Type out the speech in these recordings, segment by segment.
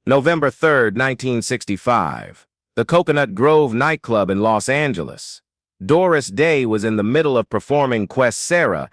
November 3, 1965. The Coconut Grove nightclub in Los Angeles. Doris Day was in the middle of performing Quest Sera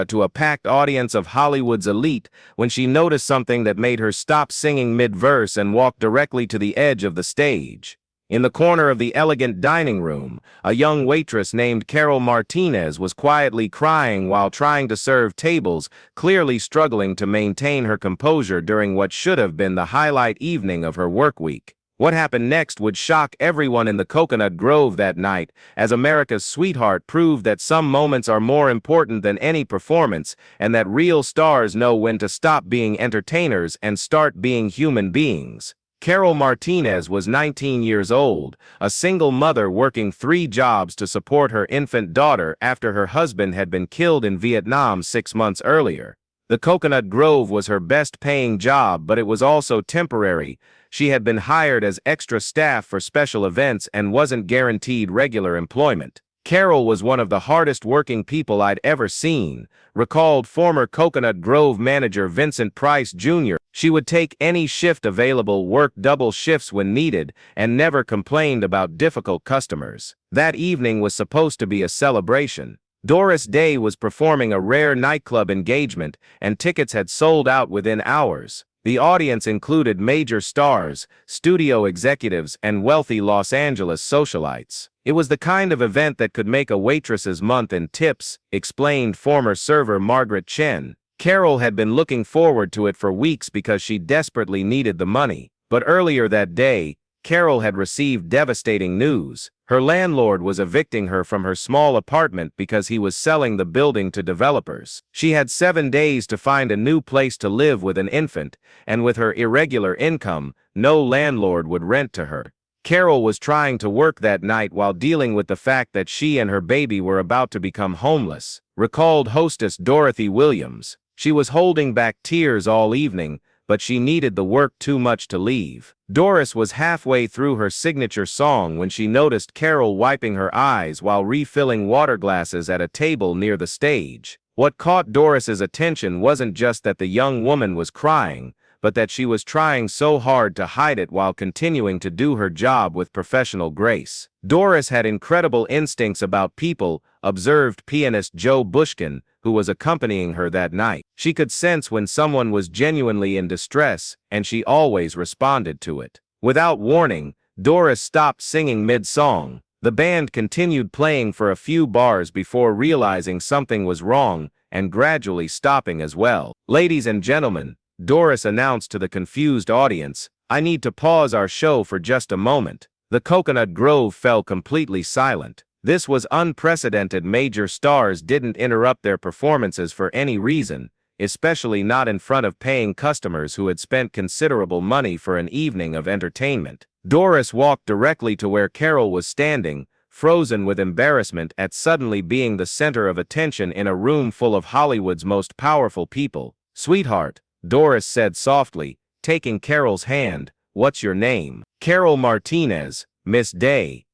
to a packed audience of Hollywood's elite when she noticed something that made her stop singing mid-verse and walk directly to the edge of the stage. In the corner of the elegant dining room, a young waitress named Carol Martinez was quietly crying while trying to serve tables, clearly struggling to maintain her composure during what should have been the highlight evening of her work week. What happened next would shock everyone in the Coconut Grove that night, as America's sweetheart proved that some moments are more important than any performance, and that real stars know when to stop being entertainers and start being human beings. Carol Martinez was 19 years old, a single mother working 3 jobs to support her infant daughter after her husband had been killed in Vietnam 6 months earlier. The Coconut Grove was her best-paying job, but it was also temporary. She had been hired as extra staff for special events and wasn't guaranteed regular employment. Carol was one of the hardest-working people I'd ever seen, recalled former Coconut Grove manager Vincent Price Jr. She would take any shift available, work double shifts when needed, and never complained about difficult customers. That evening was supposed to be a celebration. Doris Day was performing a rare nightclub engagement, and tickets had sold out within hours. The audience included major stars, studio executives, and wealthy Los Angeles socialites. It was the kind of event that could make a waitress's month in tips, explained former server Margaret Chen. Carol had been looking forward to it for weeks because she desperately needed the money. But earlier that day, Carol had received devastating news. Her landlord was evicting her from her small apartment because he was selling the building to developers. She had 7 days to find a new place to live with an infant, and with her irregular income, no landlord would rent to her. Carol was trying to work that night while dealing with the fact that she and her baby were about to become homeless, recalled hostess Dorothy Williams. She was holding back tears all evening, but she needed the work too much to leave. Doris was halfway through her signature song when she noticed Carol wiping her eyes while refilling water glasses at a table near the stage. What caught Doris's attention wasn't just that the young woman was crying, but that she was trying so hard to hide it while continuing to do her job with professional grace. Doris had incredible instincts about people, observed pianist Joe Bushkin, who was accompanying her that night. She could sense when someone was genuinely in distress, and she always responded to it. Without warning, Doris stopped singing mid-song. The band continued playing for a few bars before realizing something was wrong, and gradually stopping as well. "Ladies and gentlemen," Doris announced to the confused audience, "I need to pause our show for just a moment." The Coconut Grove fell completely silent. This was unprecedented. Major stars didn't interrupt their performances for any reason, especially not in front of paying customers who had spent considerable money for an evening of entertainment. Doris walked directly to where Carol was standing, frozen with embarrassment at suddenly being the center of attention in a room full of Hollywood's most powerful people. "Sweetheart," Doris said softly, taking Carol's hand, "what's your name?" "Carol Martinez, Miss Day."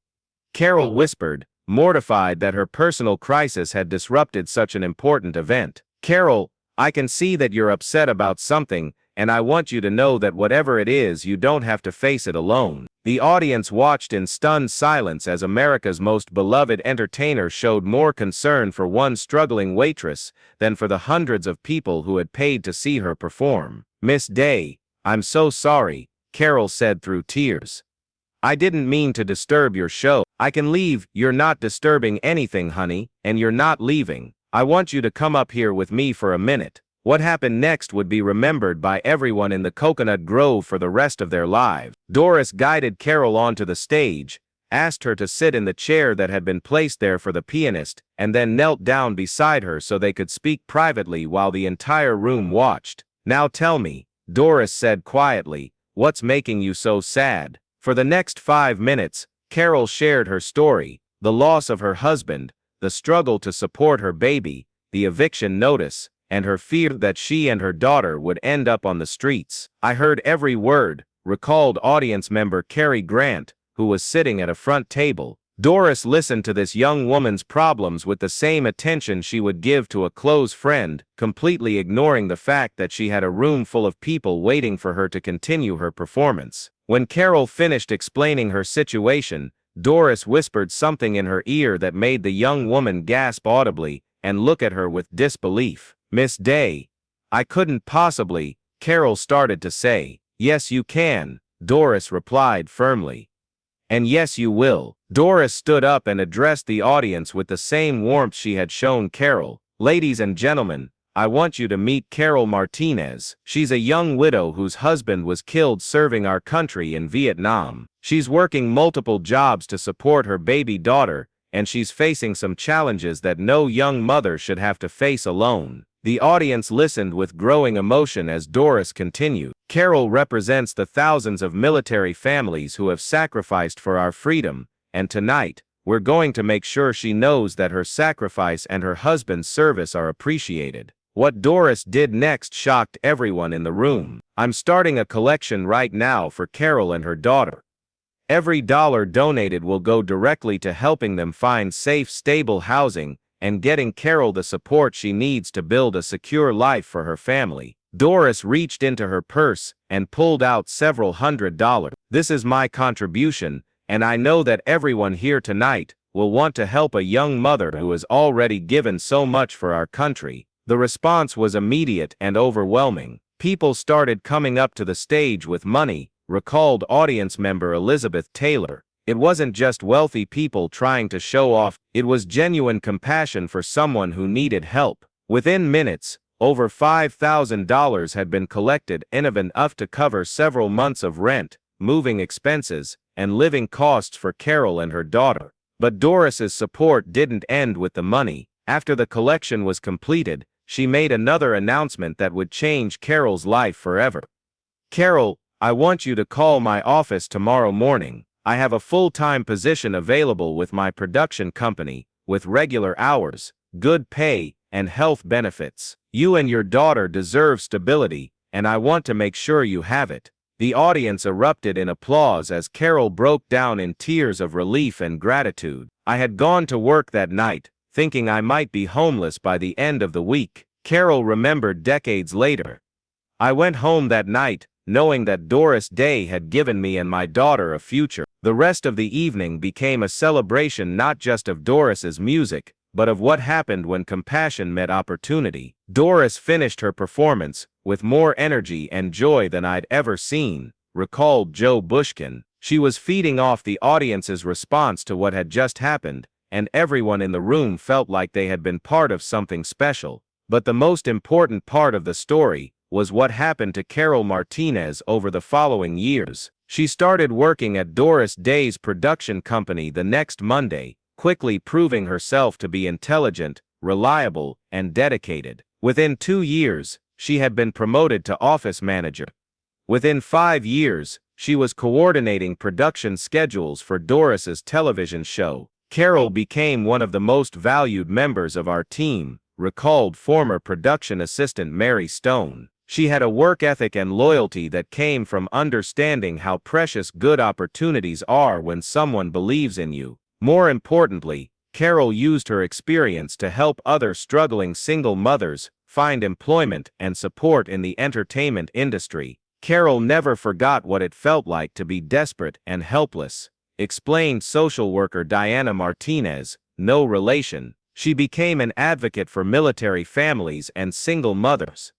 Carol whispered, mortified that her personal crisis had disrupted such an important event. "Carol, I can see that you're upset about something, and I want you to know that whatever it is, you don't have to face it alone." The audience watched in stunned silence as America's most beloved entertainer showed more concern for one struggling waitress than for the hundreds of people who had paid to see her perform. "Miss Day, I'm so sorry," Carol said through tears. "I didn't mean to disturb your show. I can leave." "You're not disturbing anything, honey, and you're not leaving. I want you to come up here with me for a minute." What happened next would be remembered by everyone in the Coconut Grove for the rest of their lives. Doris guided Carol onto the stage, asked her to sit in the chair that had been placed there for the pianist, and then knelt down beside her so they could speak privately while the entire room watched. "Now tell me," Doris said quietly, "what's making you so sad?" For the next 5 minutes, Carol shared her story, the loss of her husband, the struggle to support her baby, the eviction notice, and her fear that she and her daughter would end up on the streets. "I heard every word," recalled audience member Cary Grant, who was sitting at a front table. Doris listened to this young woman's problems with the same attention she would give to a close friend, completely ignoring the fact that she had a room full of people waiting for her to continue her performance. When Carol finished explaining her situation, Doris whispered something in her ear that made the young woman gasp audibly and look at her with disbelief. "Miss Day, I couldn't possibly," Carol started to say. "Yes, you can," Doris replied firmly. "And yes, you will." Doris stood up and addressed the audience with the same warmth she had shown Carol. "Ladies and gentlemen, I want you to meet Carol Martinez. She's a young widow whose husband was killed serving our country in Vietnam. She's working multiple jobs to support her baby daughter, and she's facing some challenges that no young mother should have to face alone." The audience listened with growing emotion as Doris continued. "Carol represents the thousands of military families who have sacrificed for our freedom, and tonight, we're going to make sure she knows that her sacrifice and her husband's service are appreciated." What Doris did next shocked everyone in the room. "I'm starting a collection right now for Carol and her daughter. Every dollar donated will go directly to helping them find safe, stable housing and getting Carol the support she needs to build a secure life for her family." Doris reached into her purse and pulled out several $100s. "This is my contribution, and I know that everyone here tonight will want to help a young mother who has already given so much for our country." The response was immediate and overwhelming. People started coming up to the stage with money, recalled audience member Elizabeth Taylor. It wasn't just wealthy people trying to show off, it was genuine compassion for someone who needed help. Within minutes, over $5,000 had been collected, enough to cover several months of rent, moving expenses, and living costs for Carol and her daughter. But Doris's support didn't end with the money. After the collection was completed, she made another announcement that would change Carol's life forever. "Carol, I want you to call my office tomorrow morning. I have a full-time position available with my production company, with regular hours, good pay, and health benefits. You and your daughter deserve stability, and I want to make sure you have it." The audience erupted in applause as Carol broke down in tears of relief and gratitude. "I had gone to work that night, thinking I might be homeless by the end of the week," Carol remembered decades later. "I went home that night, knowing that Doris Day had given me and my daughter a future." The rest of the evening became a celebration not just of Doris's music, but of what happened when compassion met opportunity. Doris finished her performance with more energy and joy than I'd ever seen, recalled Joe Bushkin. She was feeding off the audience's response to what had just happened, and everyone in the room felt like they had been part of something special. But the most important part of the story was what happened to Carol Martinez over the following years. She started working at Doris Day's production company the next Monday, quickly proving herself to be intelligent, reliable, and dedicated. Within 2 years, she had been promoted to office manager. Within 5 years, she was coordinating production schedules for Doris's television show. Carol became one of the most valued members of our team, recalled former production assistant Mary Stone. She had a work ethic and loyalty that came from understanding how precious good opportunities are when someone believes in you. More importantly, Carol used her experience to help other struggling single mothers find employment and support in the entertainment industry. Carol never forgot what it felt like to be desperate and helpless, explained social worker Diana Martinez, no relation. She became an advocate for military families and single mothers,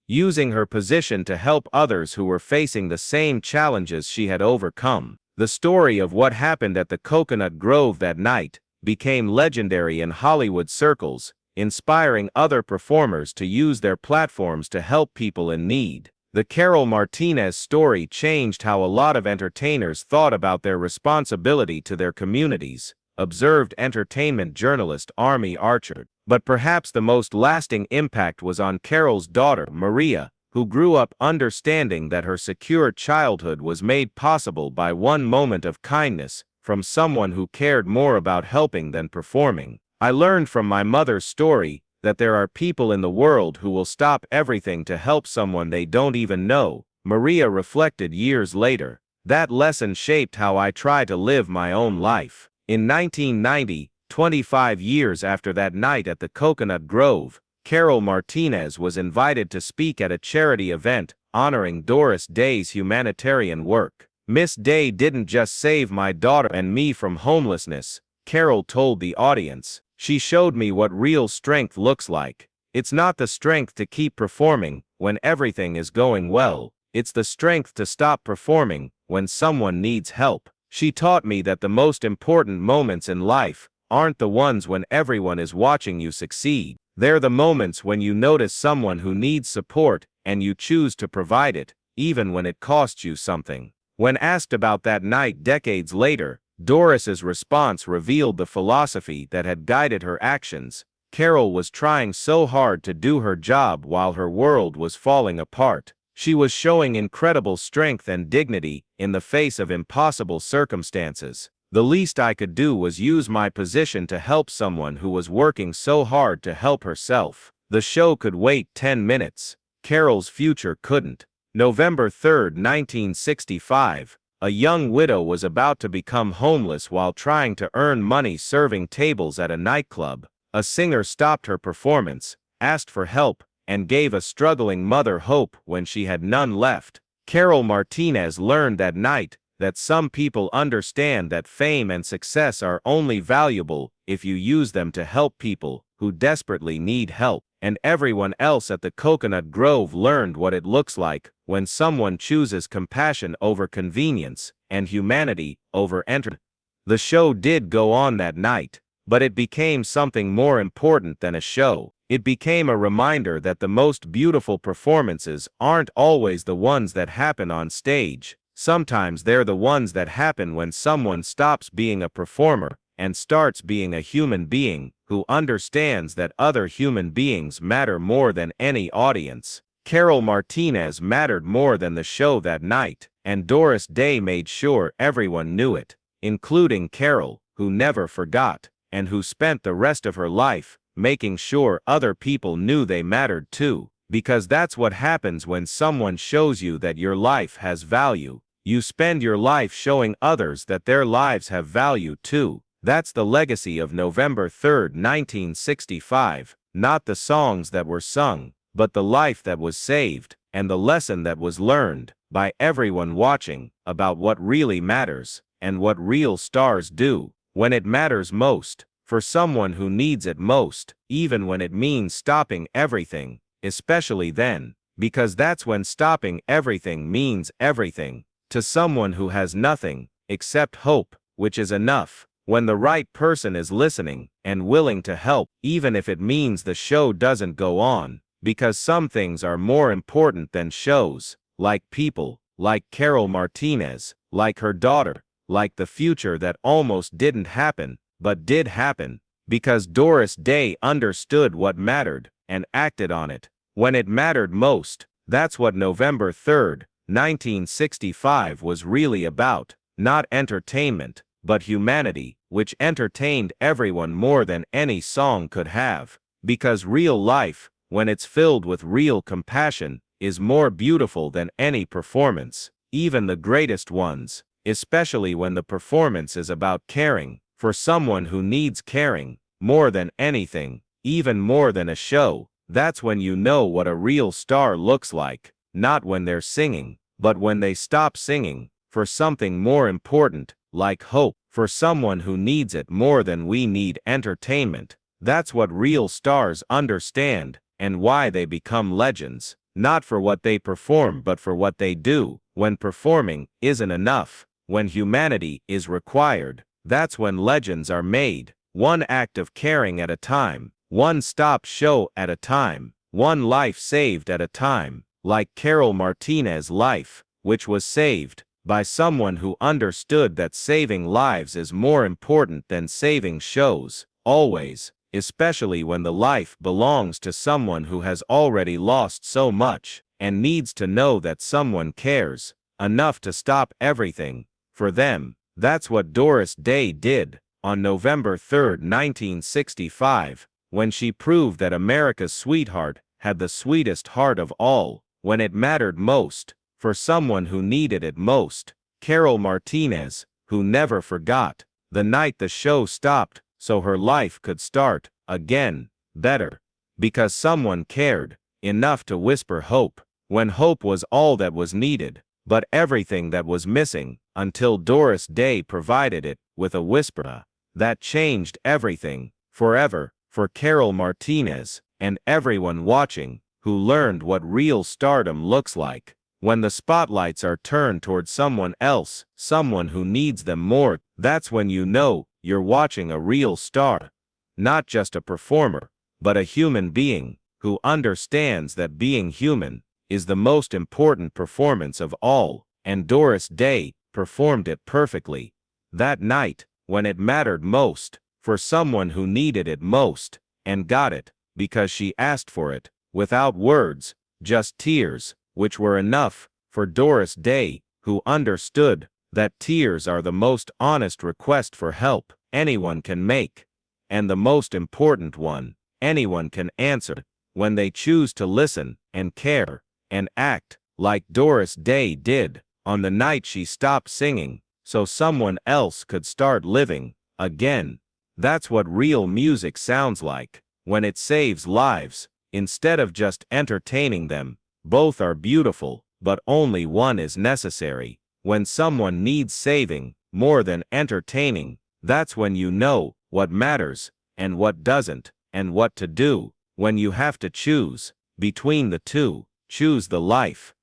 using her position to help others who were facing the same challenges she had overcome. The story of what happened at the Coconut Grove that night became legendary in Hollywood circles, inspiring other performers to use their platforms to help people in need. The Carol Martinez story changed how a lot of entertainers thought about their responsibility to their communities, observed entertainment journalist Army Archer. But perhaps the most lasting impact was on Carol's daughter, Maria, who grew up understanding that her secure childhood was made possible by one moment of kindness from someone who cared more about helping than performing. "I learned from my mother's story that there are people in the world who will stop everything to help someone they don't even know," Maria reflected years later. "That lesson shaped how I try to live my own life." In 1990, 25 years after that night at the Coconut Grove, Carol Martinez was invited to speak at a charity event honoring Doris Day's humanitarian work. "Miss Day didn't just save my daughter and me from homelessness," Carol told the audience. "She showed me what real strength looks like. It's not the strength to keep performing when everything is going well. It's the strength to stop performing when someone needs help. She taught me that the most important moments in life aren't the ones when everyone is watching you succeed. They're the moments when you notice someone who needs support and you choose to provide it, even when it costs you something." When asked about that night decades later, Doris's response revealed the philosophy that had guided her actions. Carol was trying so hard to do her job while her world was falling apart. She was showing incredible strength and dignity in the face of impossible circumstances. "The least I could do was use my position to help someone who was working so hard to help herself. The show could wait 10 minutes. Carol's future couldn't." November 3, 1965, a young widow was about to become homeless while trying to earn money serving tables at a nightclub. A singer stopped her performance, asked for help, and gave a struggling mother hope when she had none left. Carol Martinez learned that night that some people understand that fame and success are only valuable if you use them to help people who desperately need help. And everyone else at the Coconut Grove learned what it looks like when someone chooses compassion over convenience and humanity over entertainment. The show did go on that night, but it became something more important than a show. It became a reminder that the most beautiful performances aren't always the ones that happen on stage. Sometimes they're the ones that happen when someone stops being a performer and starts being a human being who understands that other human beings matter more than any audience. Carol Martinez mattered more than the show that night, and Doris Day made sure everyone knew it, including Carol, who never forgot, and who spent the rest of her life making sure other people knew they mattered too. Because that's what happens when someone shows you that your life has value. You spend your life showing others that their lives have value too. That's the legacy of November 3, 1965, not the songs that were sung, but the life that was saved, and the lesson that was learned by everyone watching about what really matters, and what real stars do, when it matters most, for someone who needs it most, even when it means stopping everything, especially then, because that's when stopping everything means everything, to someone who has nothing, except hope, which is enough. When the right person is listening and willing to help, even if it means the show doesn't go on, because some things are more important than shows, like people, like Carol Martinez, like her daughter, like the future that almost didn't happen, but did happen, because Doris Day understood what mattered and acted on it. When it mattered most, that's what November 3, 1965 was really about, not entertainment, but humanity, which entertained everyone more than any song could have. Because real life, when it's filled with real compassion, is more beautiful than any performance, even the greatest ones, especially when the performance is about caring for someone who needs caring, more than anything, even more than a show. That's when you know what a real star looks like, not when they're singing, but when they stop singing, for something more important, like hope, for someone who needs it more than we need entertainment. That's what real stars understand, and why they become legends, not for what they perform but for what they do. When performing isn't enough, when humanity is required, that's when legends are made, one act of caring at a time, one stop show at a time, one life saved at a time, like Carol Martinez's life, which was saved by someone who understood that saving lives is more important than saving shows, always, especially when the life belongs to someone who has already lost so much, and needs to know that someone cares enough to stop everything for them. That's what Doris Day did on November 3, 1965, when she proved that America's sweetheart had the sweetest heart of all, when it mattered most, for someone who needed it most. Carol Martinez, who never forgot, the night the show stopped so her life could start again, better. Because someone cared enough to whisper hope, when hope was all that was needed, but everything that was missing, until Doris Day provided it with a whisper that changed everything, forever, for Carol Martinez, and everyone watching, who learned what real stardom looks like. When the spotlights are turned toward someone else, someone who needs them more, that's when you know you're watching a real star. Not just a performer, but a human being, who understands that being human is the most important performance of all, and Doris Day performed it perfectly. That night, when it mattered most, for someone who needed it most, and got it, because she asked for it, without words, just tears, which were enough, for Doris Day, who understood that tears are the most honest request for help anyone can make, and the most important one anyone can answer, when they choose to listen, and care, and act, like Doris Day did, on the night she stopped singing, so someone else could start living again. That's what real music sounds like, when it saves lives, instead of just entertaining them. Both are beautiful, but only one is necessary. When someone needs saving more than entertaining, that's when you know what matters, and what doesn't, and what to do. When you have to choose between the two, choose the life.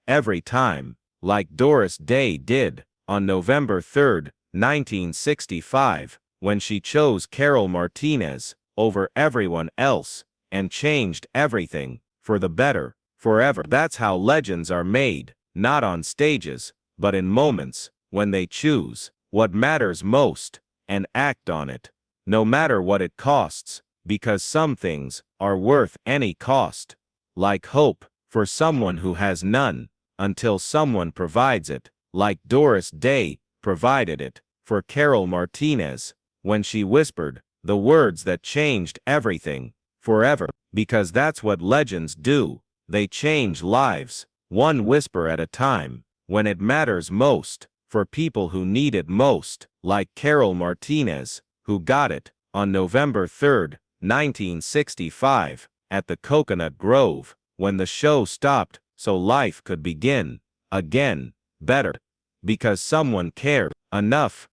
Every time, like Doris Day did, on November 3, 1965, when she chose Carol Martinez over everyone else, and changed everything, for the better, forever. That's how legends are made, not on stages, but in moments, when they choose what matters most, and act on it, no matter what it costs, because some things are worth any cost. Like hope, for someone who has none, until someone provides it, like Doris Day provided it, for Carol Martinez, when she whispered the words that changed everything, forever, because that's what legends do, they change lives, one whisper at a time, when it matters most, for people who need it most, like Carol Martinez, who got it, on November 3, 1965, at the Coconut Grove, when the show stopped so life could begin again, better. Because someone cared enough